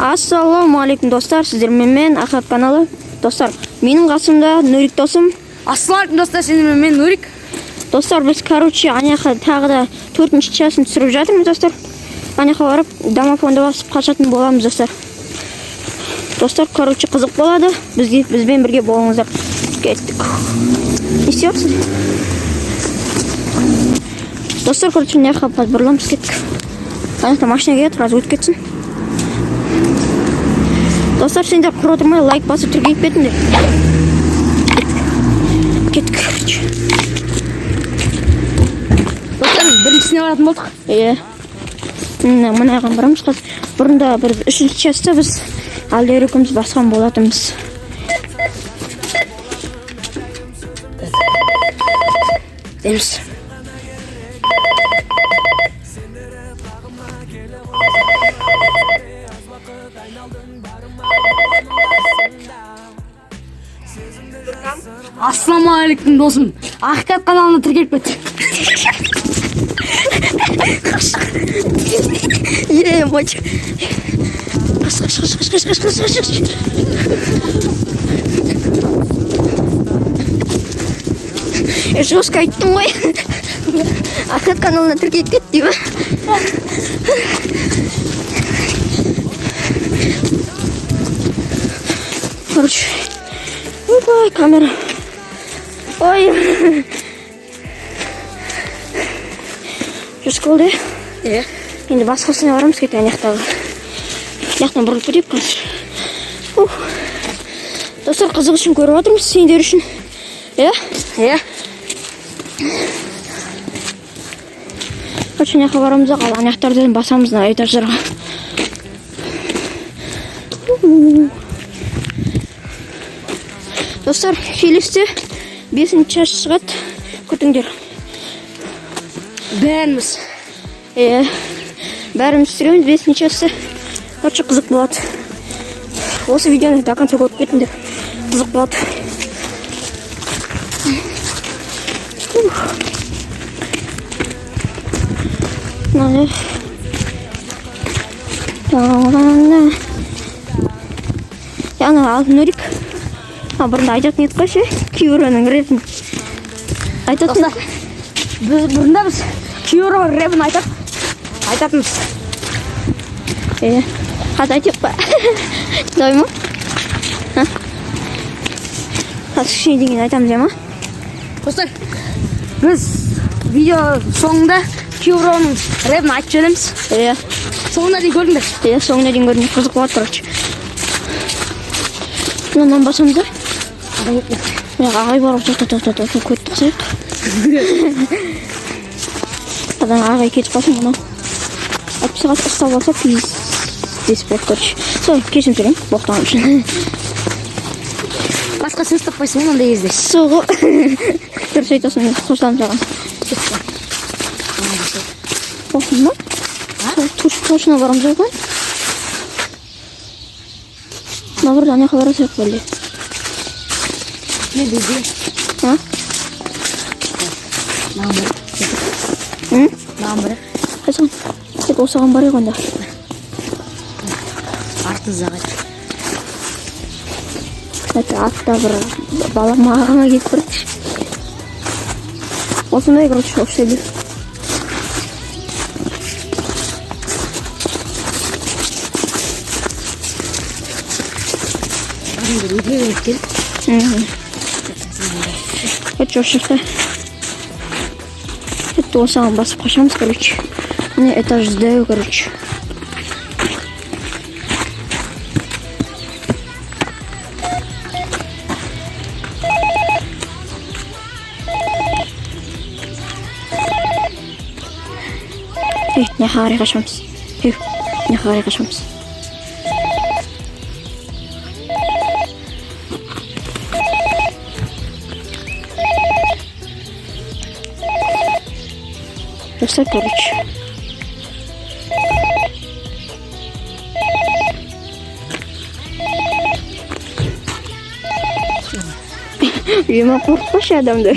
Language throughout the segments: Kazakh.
Ассалаумалейкум достар, сіздермен мен Ахат каналы. Достар, менің қасымда Нурик досым. Ассалаумалейкум достар, сіздермен мен Нурик. Достар, біз аняқа тағы да 4-ші частын түсіріп жатырмыз достар. Аняқа барып, домофонды басып қашатын боламыз достар. Достар, қызық болады. Бізбен бірге болыңыздар. Кеттік. Не істейсіз? Достар, аняқа подбырламыз кеттік. Аняқта машина келеді, раз өтіп кетсін. Достар, сендер құр отырмай лайк басып тіркеліп кетіңдер. Кеттік. Достар, біріншісіне баратын болдық. Мұнайған барамыз қазір. Бұрында бір 3-ші частта біз әлдері күміз басқан болатымыз. Деміз. Ассалаумалейкум досым. Ахат каналына тіркеліп кет. Мочь. Қаш. Жестко айттым ғой. Ахат каналына тіркеліп кет деймін. Короче. Ой, камера. Ой. Жестко болды. Енді басқасына барамыз кетті аяқтағы. Аяқтан бұрылып кетейік қазір. Достар, қызық үшін көріп отырмыз, сендер үшін. Короче, аяққа барамыз, ал аяқтардан басамыз этаждарға. Достар, келесте 5-ші част шығады. Күтіңдер. Бәріміз. Бәріміз түсіреміз 5-ші частты. Короче, қызық болады. Осы видеоны до конца көріп кетіңдер. Қызық болады. Яна ал Нурик. Бұрында айтатын еді қойшы, Киуроның рэпін. Айтатын. Бұрында біз Киуроның рэпін айтатынбыз. Қазір айтып па? Давай ма? Қазір кішкене деген айтамыз ма? Достар, біз видео соңында Киуроның рэпін айтып жөнеміз. Соңына дейін көрдіңдер. Соңына дейін көрдіңдер. Қызық болады, короче. Мынан басамыз да? Ағай барып көттік сайық. Адан ағай кетіп басым мұнан. Әпсіғат ұстап алса десіп бәк көрші. Сол, кешім түрем, боқтаған үшін. Басқа сен ұстаппайсың мен ондай кезде. Соғы. Дұрыс айтасың, қосылам жаған. Оқын ма? Точно барамыз өйген? Нағырды аяқа бара сөйіп бөлді. Не дейді? Нағым бірі. Қайсан? Тек осыған бар еғанда. Артыңызға қайт. Атта бір бала мағына кетіп бірді. Осындай, короче, өштеді. Это что-то. Это осыған басып қашамыз, короче. Міне этаж сдаю, короче. Не қарай қашамыз. Не қарай қашамыз. Достар, короче. Үйіме қорқпашы адамдар.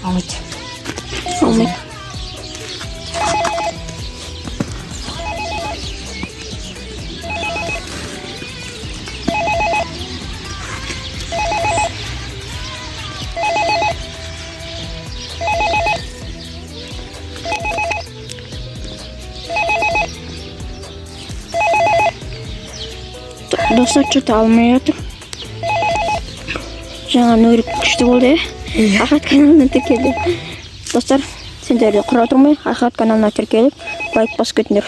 Алмайды. Алмайды. Достар что-то алмай жатыр. Жаңа нөрік күшті болды, Ахат каналына тіркелді. Достар, сендер де құра тұрмай, Ахат каналына тіркеліп, лайк басып кетіңдер.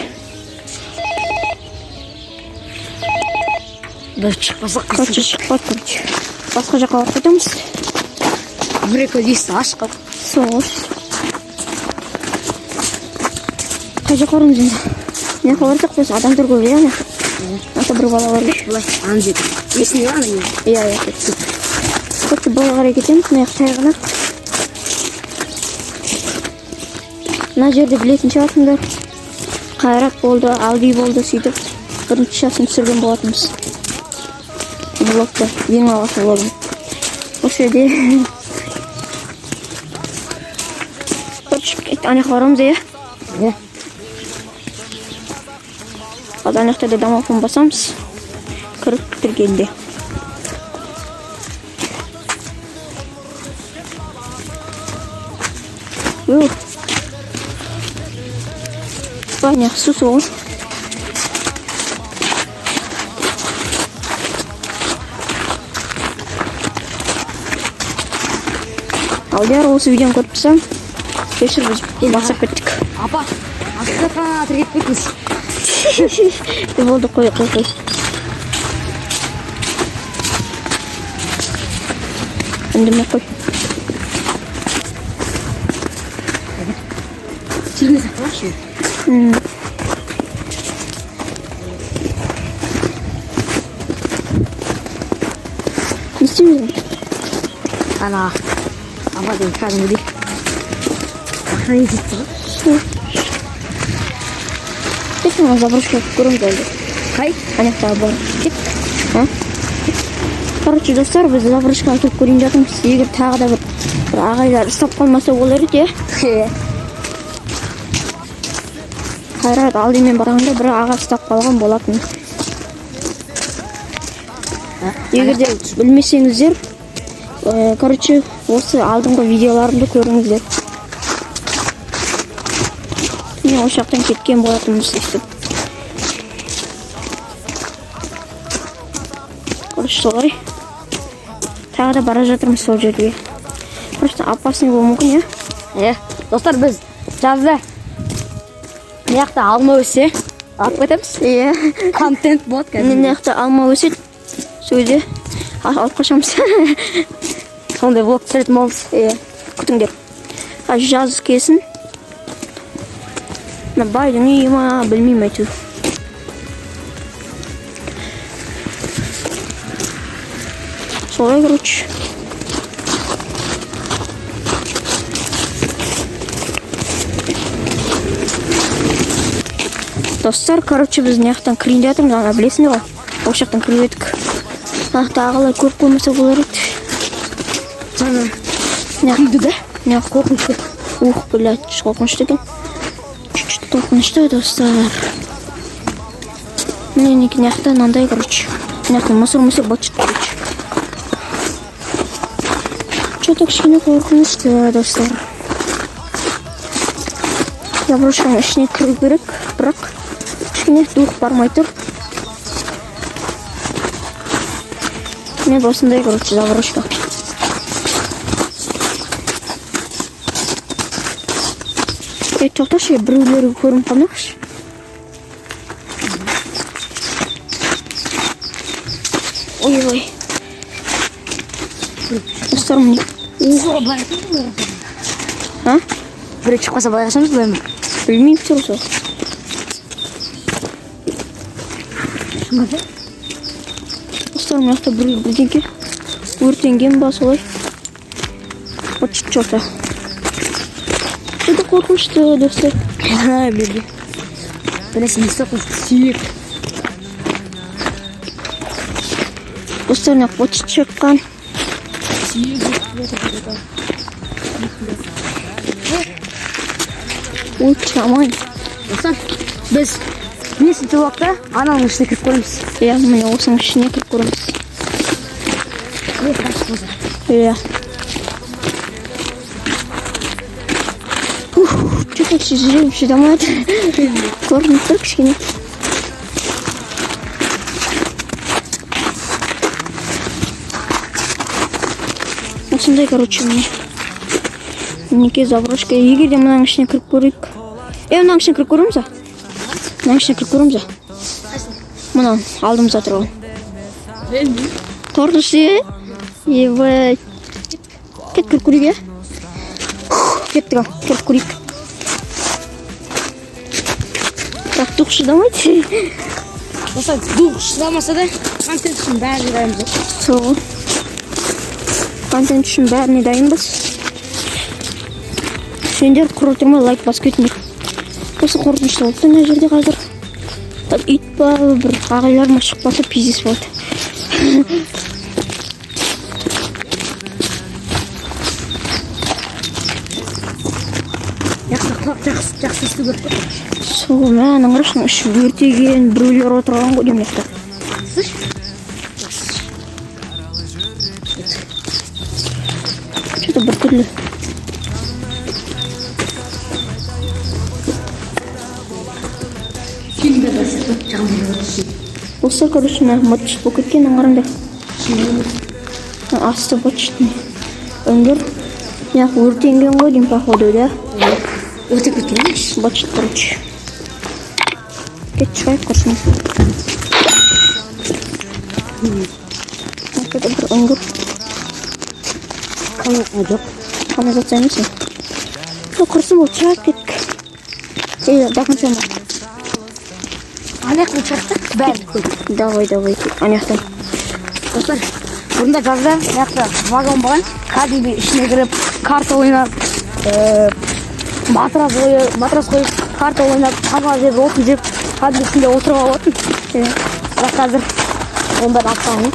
Біз шықпасақ Короче, шықпады, короче. Басқа жаққа барып кетеміз. Бір-екі есті ашық қалып. Соғыз. Қай жаққа барамыз енді? Мен барсақ біз адамдар көп, яғни. Ата бір бала бар. Бұлай, аны жетіп. Есіне ғана не? Иә, кетті. Короче, бала қарай кетеміз, мына жақ тайғанақ. Мына жерде білетін шығарсыңдар. Қайрат болды, Алби болды, сөйтіп бірінші жасын түсірген болатынбыз. Блогта ең алғашқы блогым. Осы жерде ана жаққа барамыз, иә? Иә. Ана жақта да домофон басамыз. Кіріп тіркелді. Баня, су соғын. Алдияр, осы видеоны көріп тұрсаң, кешір біз басып кеттік. Апа, Ахат каналына тіркеліп Болды, қой. Үндеме қой. Теліне сақталашы. Не істейміз? Ана, апа деген кәдімгідей. Ақша не жетті ғой? Кетті ма забросқа көреміз әлде? Қай? Анықтағы бар. Кет. Короче, достар, біз забросқа келіп көрейін жатырмыз. Егер тағы да бір ағайлар ұстап қалмаса болар еді, Қайрат алдымен барғанда бір аға ұстап қалған болатын. Егер де білмесеңіздер, короче, осы алдыңғы видеоларымды көріңіздер. Мен осы жақтан кеткен болатынбыз естіп. Короче, солай. Тағы да бара жатырмыз сол жерге. Просто опасный болуы мүмкін, Иә. Достар, біз жазда мияқта алма өсе, алып кетеміз. Иә. Контент болады кәдімгі. Мен жақта алма өседі. Сөйде алып қашамыз. Сондай влог түсіретін боламыз. Иә. Күтіңдер. Жаз келсін. Байдың үйі ма, білмеймін әйтеуір. Солай, короче. Достар, короче, біз мияқтан кірейін жатырмыз, ана білесіңдер ғой. Осы жақтан кіріп едік. Тағылар көп қоймаса болар еді. Жаңа күлді да? Мияқ қорқынышты. Блядь, қорқынышты екен. Чуть-чуть қорқынышты, достар. Менекі мияқтан мынандай, короче. Мияқтан мұсыр бачыт, короче. Что-то кішкене қорқынышты, достар. Заброшканың ішіне кіру керек, бірақ кішкене дух бармай тұр. Мен осындай, короче, заброшка. Тоқташы, біреулері көрініп қалмақшы. Ой. Достар, міне. Бір шықпаса былай қашамыз бұлай ма? Білмеймін тұр сол. Достар, мына жақта бірдеңке өртенген ба солай. Вот что-то. Это қорқынышты, достар. Берді. Білесің, не қорқынышты сүйек. Достар, мына вот шыққан. Ой, жаман. Достар, біз бесінші уақытта ананың ішіне кіріп көреміз. Иә, міне осының ішіне кіріп көреміз. Иә. Что-то жүрегім шыдамайды. Көрініп тұр кішкене. Осындай, короче, мінекей заброшка. Егер де мынаның ішіне кіріп көрейік. Мынаның ішіне кіріп көреміз а? Мынаның ішіне кіріп көреміз а? Мынау алдымызда тұрған. Қорқынышты е? Ебай. Кет кіріп көрейік е? Кеттік ал, кіріп көрейік. Бірақ дух шыдамайды. Достар, дух шыдамаса да контент үшін бәрін дайынбыз. Сол. Контент үшін бәріне дайынбыз. Сендер құр отырмай лайк басып кетіңдер. Осы қорқынышты болды мына жерде қазір. Ит па, бір ағайлар ма шықпаса пиздес болды. Жақсы істі көріп тұр. Сол, мәнің рашының іші өртеген біреулер отырған ғой деймін ешті. Что-то бір түрлі. Осы, короче, матч болып кеткен аңғарымда. Асты бачтың. Өңгір. Яқ өртенген ғой деймін, походу, да? Өтіп кеткен емес? Бачт, короче. Кет шығайық, көрсін. Это бір өңгір. Жоқ. Канализация емес. Құрсын болып шығайық кеттік. Дақынсам ба? Аяқтан шықтық, бәрін көрдік. Давай, аяқтан. Достар, бұрында жазда аяқта вагон болған. Кәдімгі ішіне кіріп, карта ойнап, матрас қойып, карта ойнап, тамақ жеп, отын жеп, кәдімгі ішінде отыруға болатын. Бірақ қазір онда атпағын.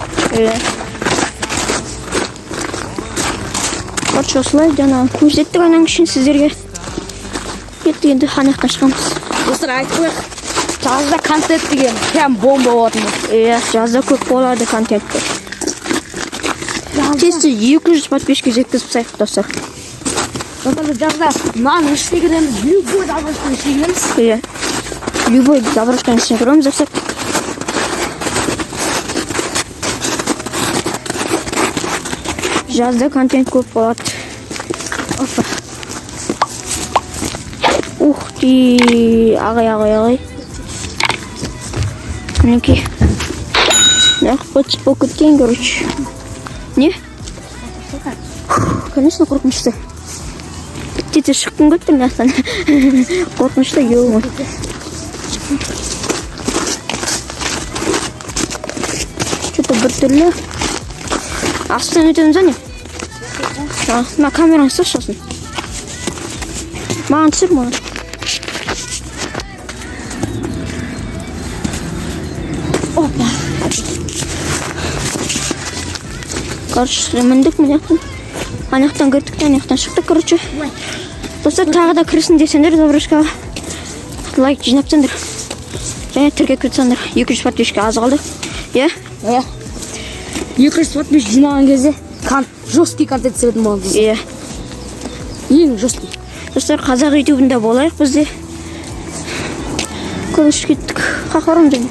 Короче, осылай жаңа көрсеттік айнаның үшін сіздерге. Кеттік енді аяқтан шығамыз. Достар, айтып қояйық. Жазда контент деген прям бомба болатын. Жазда көп болады контенттер. Тесті 200 подписчика жеткізіп сайық, достар. Достар, жазда мынаның ішіне кіреміз, любой заброшканың ішіне кіреміз. Любой заброшканың ішіне кіреміз, достар. Жазда контент көп болады. Опа. Ух ты, ағай. Мінекей. Нақ бачт болып кеткен, короче. Не? Конечно, қорқынышты. Тете шыққын көттім нақтан. Қорқынышты еуі. Что-то бір түрлі. Астан өтеміз әне? Мына камераны сыр шасын. Маған түсір маған. Опа. Короче, міндік мынаяқтан. Анаяқтан көрдік, анаяқтан шықтық, короче. Достар, тағы да кірсін десендер, заброшкаға. Лайк жинапсаңдар. Және тіркеп кетсеңдер. 200 подписчика аз қалды. Иә? 200 подписчик жинаған кезде жесткий контент түсіретін боламыз. Иә. Ең жесткий. Достар, қазақ ютубында болайық бізде. Көріш кеттік. Қақырым және.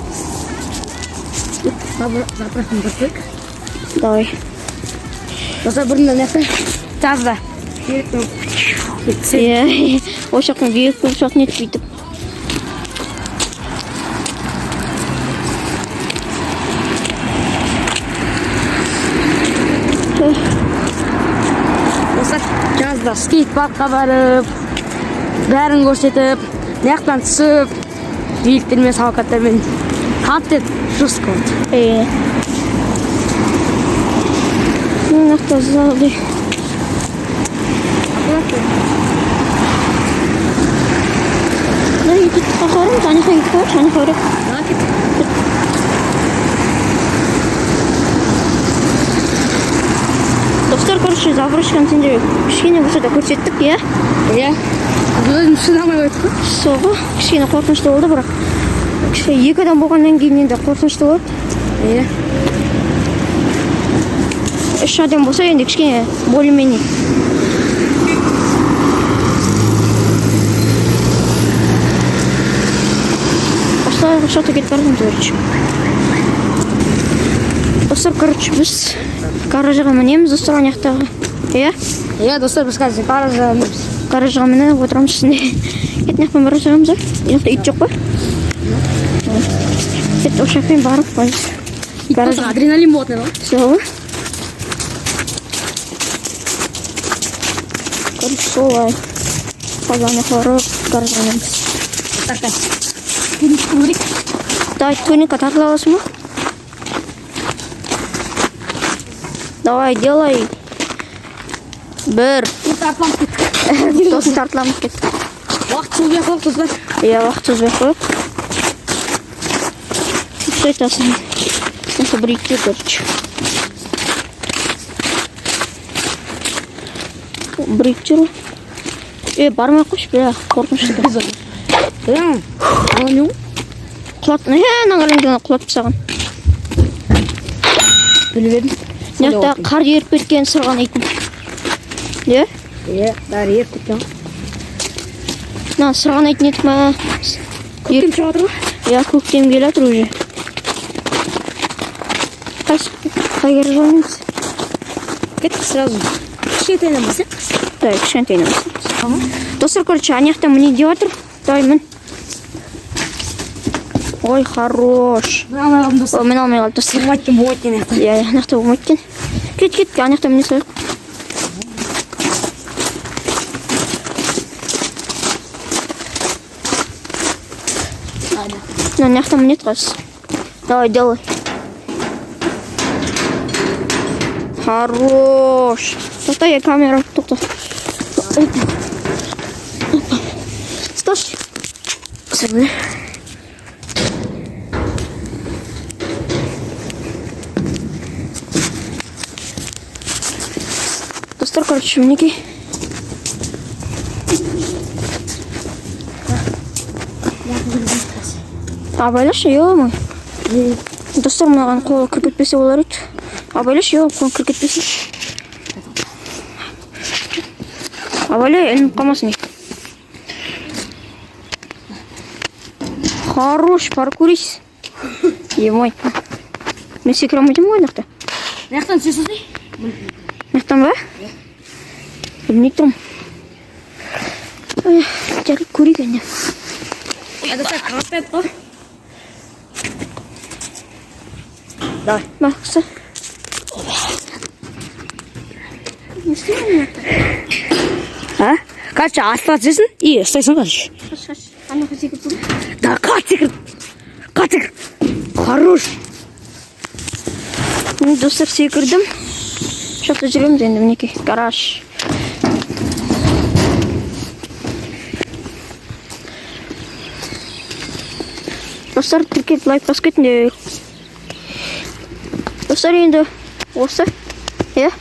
Заправканы баспайық. Давай. Достар, бұрында нәпі жазда. Иә. Ошақтың бейік болып шақ нет бүйтіп. Достар, жазда скейтпаққа барып, бәрін көрсетіп, наяқтан түсіп, биіктермен, самокаттармен контент жестко болды. Наяқта залды. Да, егет қақырым, жаныға егет қойып, жаныға өрек. Достар, короче, заброшканы сендерге кішкене болса да көрсеттік, иә? Иә. Өзім шыдамай қойдық қой. Соғы, кішкене қорқынышты болды, бірақ екі адам болғаннан кейін енді қорқынышты болады. Иә. Үш адам болса енді кішкене более-менее. Осылай что-то кетіп бара жатырмыз, короче. Достар, короче, біз гаражға мінеміз, достар, ана жақтағы. Иә? Иә, достар, біз қазір гаражға мінеміз. Гаражға мініп отырамыз ішінде. Кет, мына жақпен бара жатамыз, а? Мына жақта ит жоқ па? Кет, осы жақпен барып қойыз. Ит болса адреналин болады, не? Все. Короче, солай. Қазір барып гаражға мінеміз. Таркай. Турникті көрейік. Давай, турникқа тартыла аласың ба? Давай, делай. Бір. Тартыламыз кет. Сосын тартыламыз кет. Уақыт созбай ақ қояйық, достар. Иә, уақыт созбай ақ қояйық. Что айтасың? Осы бір итте, короче. Бір ит жүр. Бармай ақ қойшы, бля, қорқынышты. Ана не ол? Құлат, нағалыңден құлатып саған. Біліп едім. Мына жақта қар еріп кеткен сырған итім. Иә? Иә, бәрі еріп кеткен. Мына сырған ит нетіп ма? Көктем шығып жатыр ғой? Иә, көктем келіп жатыр уже. Қай гаражға мінеміз? Кеттік сразу. Кішкентайынан басайық. Давай, кішкентайынан басайық. Достар, короче, ана жақта міне деп жатыр. Давай, мін. Ой, хорош. Мен алмай қалдым, достар. Мен алмай қалды, достар. Болмайды екен, болмайды екен аяқта. Иә, ана жақта болмайды екен. Кет, ана жақта міне салайық. Ана жақта міне қазір. Давай, делай. Хорош. Тоқта, я камера, тоқта. Сташ. Сәлем. Достар, короче, мінекей. Абайлашы, ё-мой. Достар, мынаған қолы кіріп кетпесе болар еді. Абайлашы, қолы кіріп кетпесе. Абайлай, ілініп қалмасын. Хорош, паркурист. Е-мой. Мен секіре алмайтын ғой, мынақта. Мынаяқтан түсесіз не? Мынақтан ба? Білмей тұрмын. Жарып көрейік енді. Достар, қағатпайды ғой. Давай. Бақсы. Не істеймін мынақта? Короче, астыға түсесің и ұстайсың, короче. Анаға секіріп көрейік. Да, қат секір. Хорош. Достар, секірдім. Жақта жүреміз енді мінекей. Гараж. Достар, тіркеп лайк басып кетіңдер. Достар, енді осы. Иә?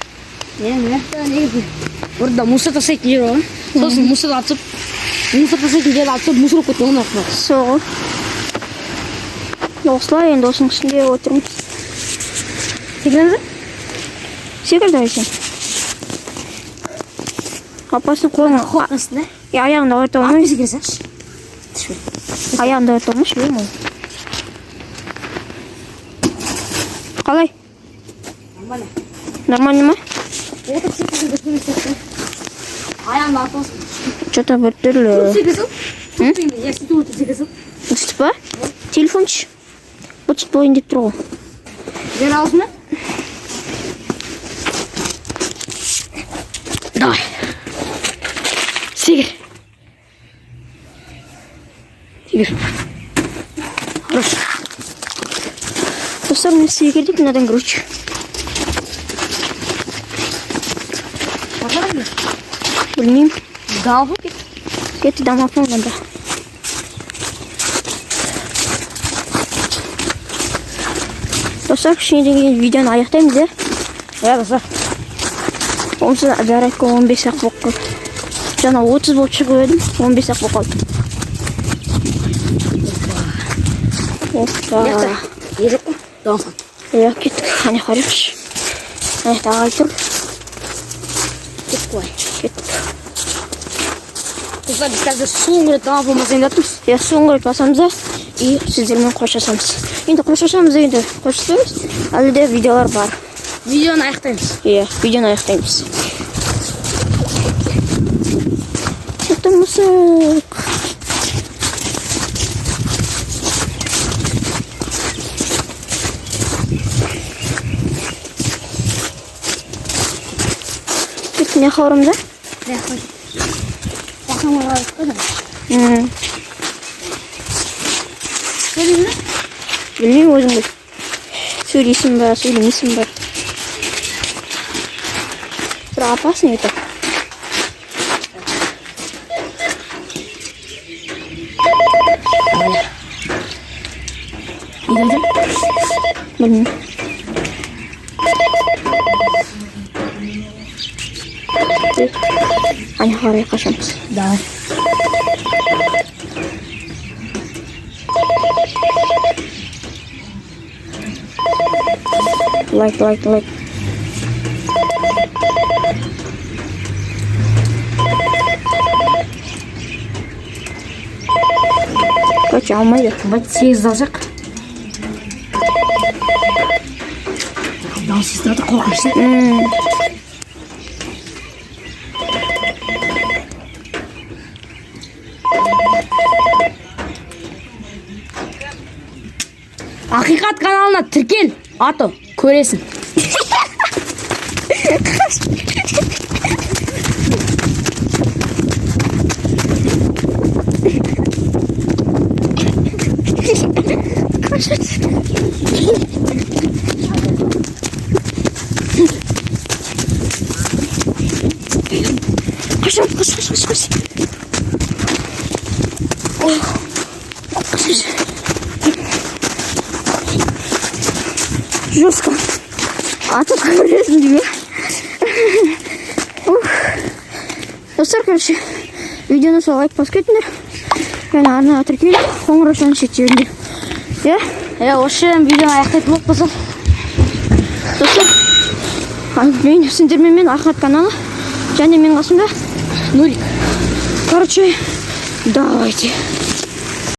Мынаяқта негізі. Burada мусор тастайтын жер бар. Сосын мусор атып, мусор тастайтын жерді атып, мусор болып кеткен ғой. Соғы. Осылай енді осының үстінде отырмыз. Секіріңіз? Секір давай сен. Апасын қолың. Қорқынсын, да? Аяғында орта Атпен алмай. секірсеңші. Аяғында орта алмай, ше ма? Қалай? Нормально. Нормально ма? Отырып секірсің. Аяғында атпасың. Что-то бір түрлі. Секірсің? Я сөйтіп отырып секірсің. Өстіп па? Телефоншы. Бұтып бойын деп тұр ғой. Жер алсын, да? Давай. Секір. Хорош. Достар, мен секірдік мынадан короче. Бақарам ба? Білмеймін. Далғы кет. Кетті домофон ғанда. Достар, кішкене деген видеоны аяқтаймыз, иә? Иә, достар. Онсы зарядка 15 ақ болып қалды. Жаңа 30 болып шығып едім, 15 ақ болып қалды. Опа. Не жоқ па? Дамхан. Иә, кеттік. Ане қарайықшы. Ане тағы айтыр. Кеттік қой. Кеттік. Достар, біз қазір соңғы рет дамафон басайын жатырмыз. Иә, соңғы рет басамыз да, и сіздермен қоштасамыз. Енді қоштасамыз енді қоштасамыз, әлі де видеолар бар. Видеоны аяқтаймыз. Иә, видеоны аяқтаймыз. Это мысық. Не қауырымда? Иә, қой. Бақамға қарап қойдым. Сөйлеймін бе? Білмеймін, өзің біл. Сөйлейсің ба, сөйлемейсің ба? Бір опасный это. Не дедім? Білмеймін. Ане қарай қашамыз. Давай. Лайк. Короче, алмайды. Бәт 8 алсақ. Даусыз да қорқынышты. Ақиқат каналына тіркел, ато көресің. Қаш. Жестко. А тут көресің деме. Достар, короче, видеоны сол лайк басып кетіңдер. Және арнаға тіркел, қоңыраушаның шеттерінде. Иә? Осы жерден видеоны аяқтайтын болып болса. Достар, мен сендермен Ақиқат каналы. Және мен қасымда Нурик. Короче, давайте.